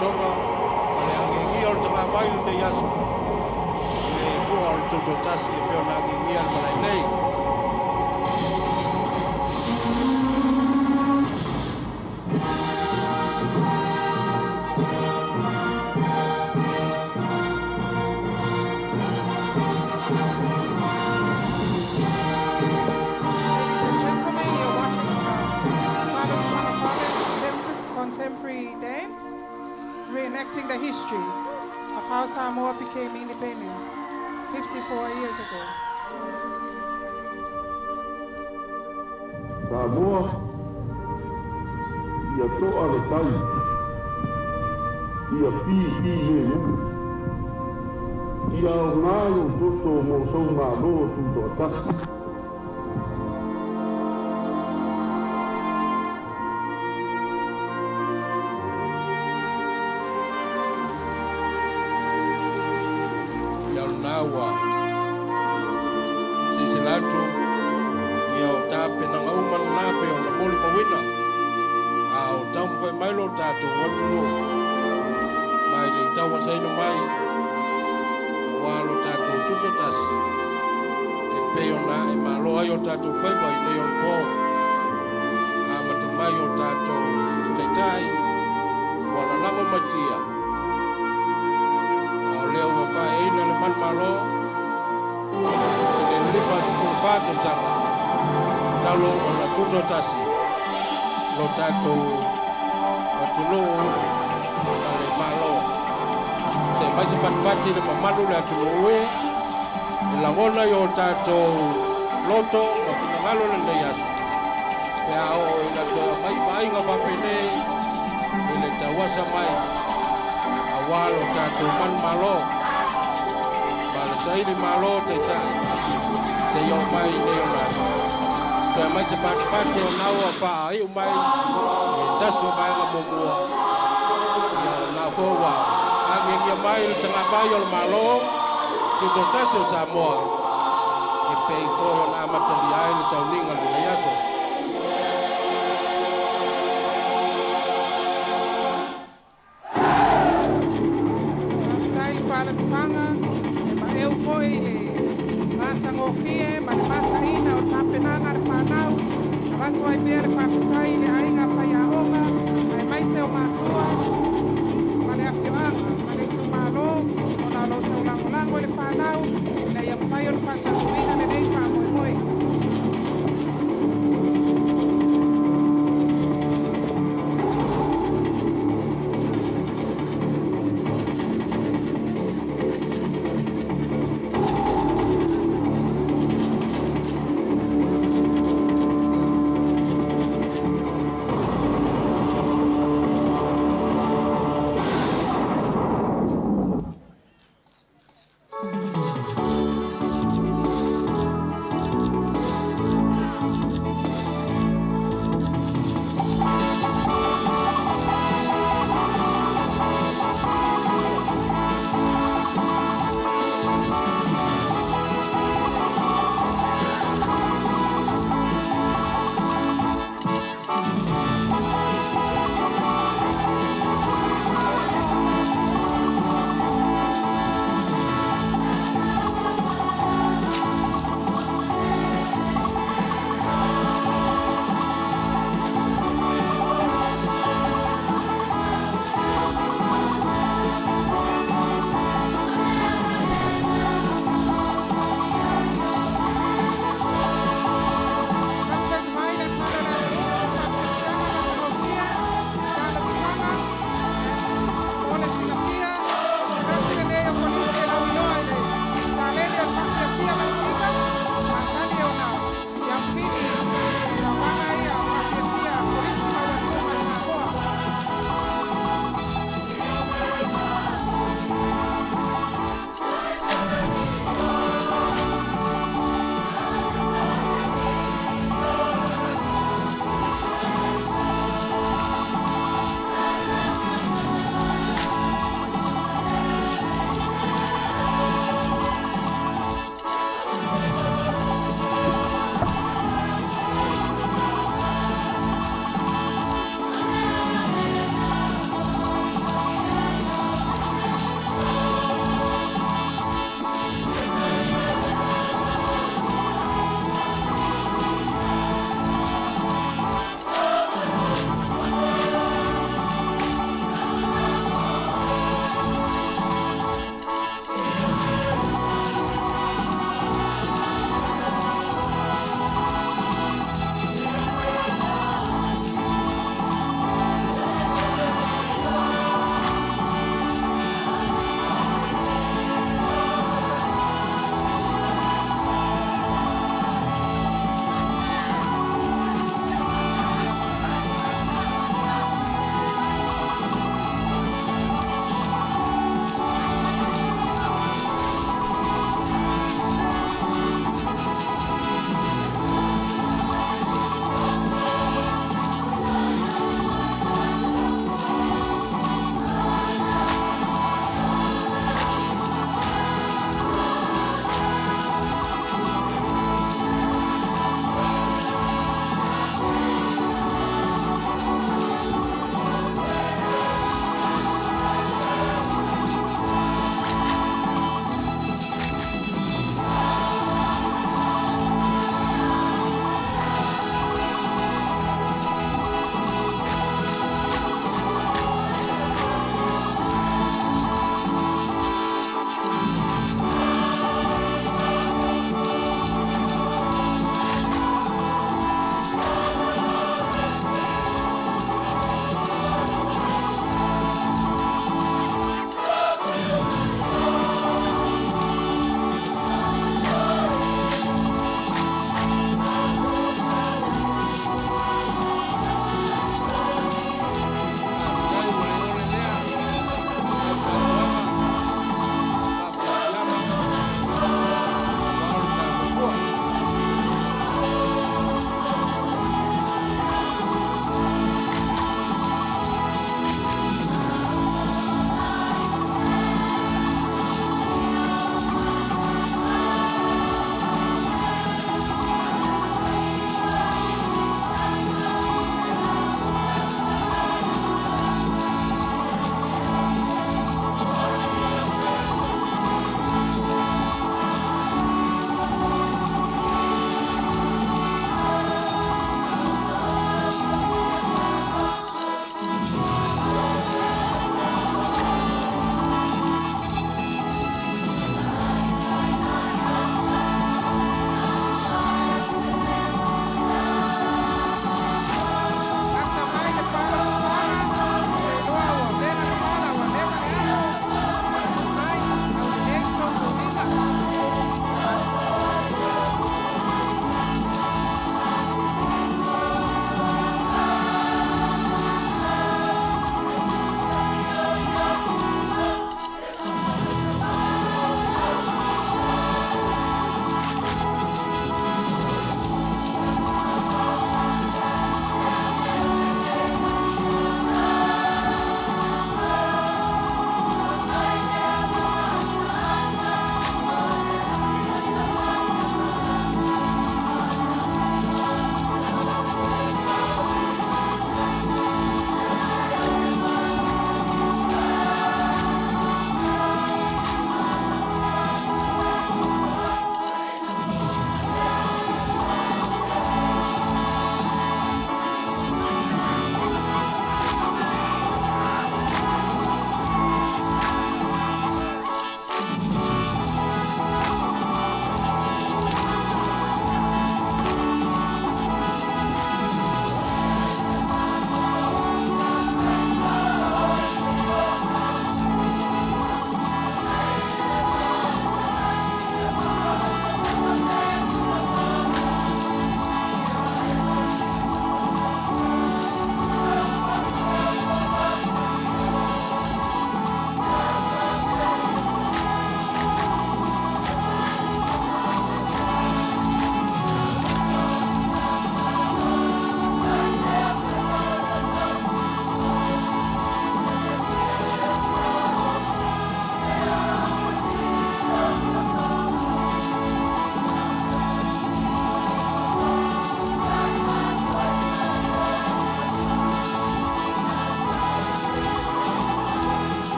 tonga ale angengi o tanga mai le yaso le fu o toto tasi e peo na angengi al mara nei Contemporary dance, reenacting the history of how Samoa became independent 54 years ago. Samoa ia toa le tai ia fi le ia o ngālo toto mo sou ngālo tu to tas. Tato watulo mai le tawa saino mai walo tato tuto tas e peona e malo ayo tato faiva i leon po amata mai o tato taitai wala lamo matia au leo wafa eina le man malo e le lipas kurfato sama talo o la tuto tasi lo tato tulo ale malo se mai se patpati le mamalu le tulo e la ngona yo tato loto o finalo le leas ya o ina to mai nga papene ile tawasa mai awalo tato man malo bal sai ni malo te ta se yo mai ne las te mai se patpati o nawa fa ai mai taso mai la momua na fowa ange mai tanga bai o malo tuto taso Samoa e pei fo na matali ai le sauninga le yaso tai pala tfanga e ma eu foi le mata ngofie ma mata ina o tapenanga le fanau watu ai pere fa fatai le ai nga fa ya onga ai mai se o matua male afioanga male tu malo ona lo tau lango le fanau na ia fai o fata kuina le nei fa moi moi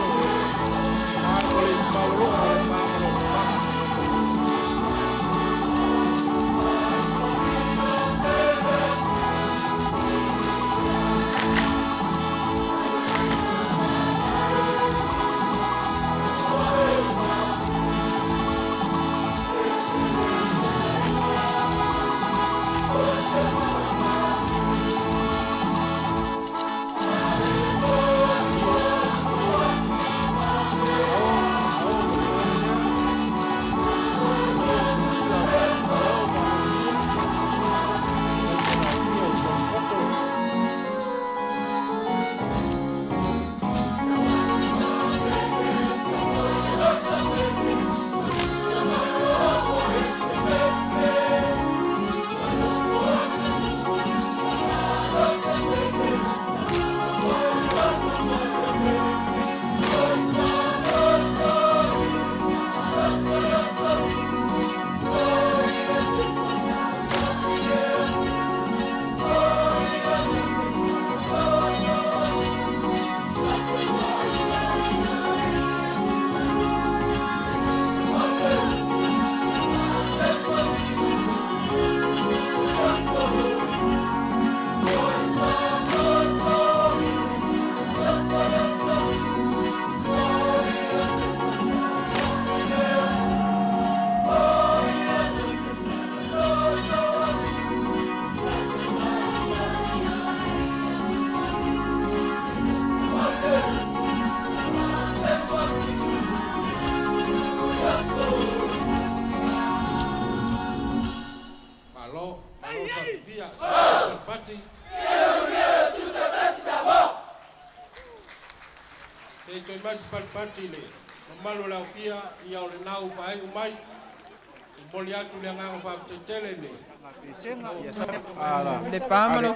tato. Marcolis Paulo le Pamelo Pama. Patile, malu la fia ia o le nau fai umai. Boli atu le ngang fa te telene. Le pamelo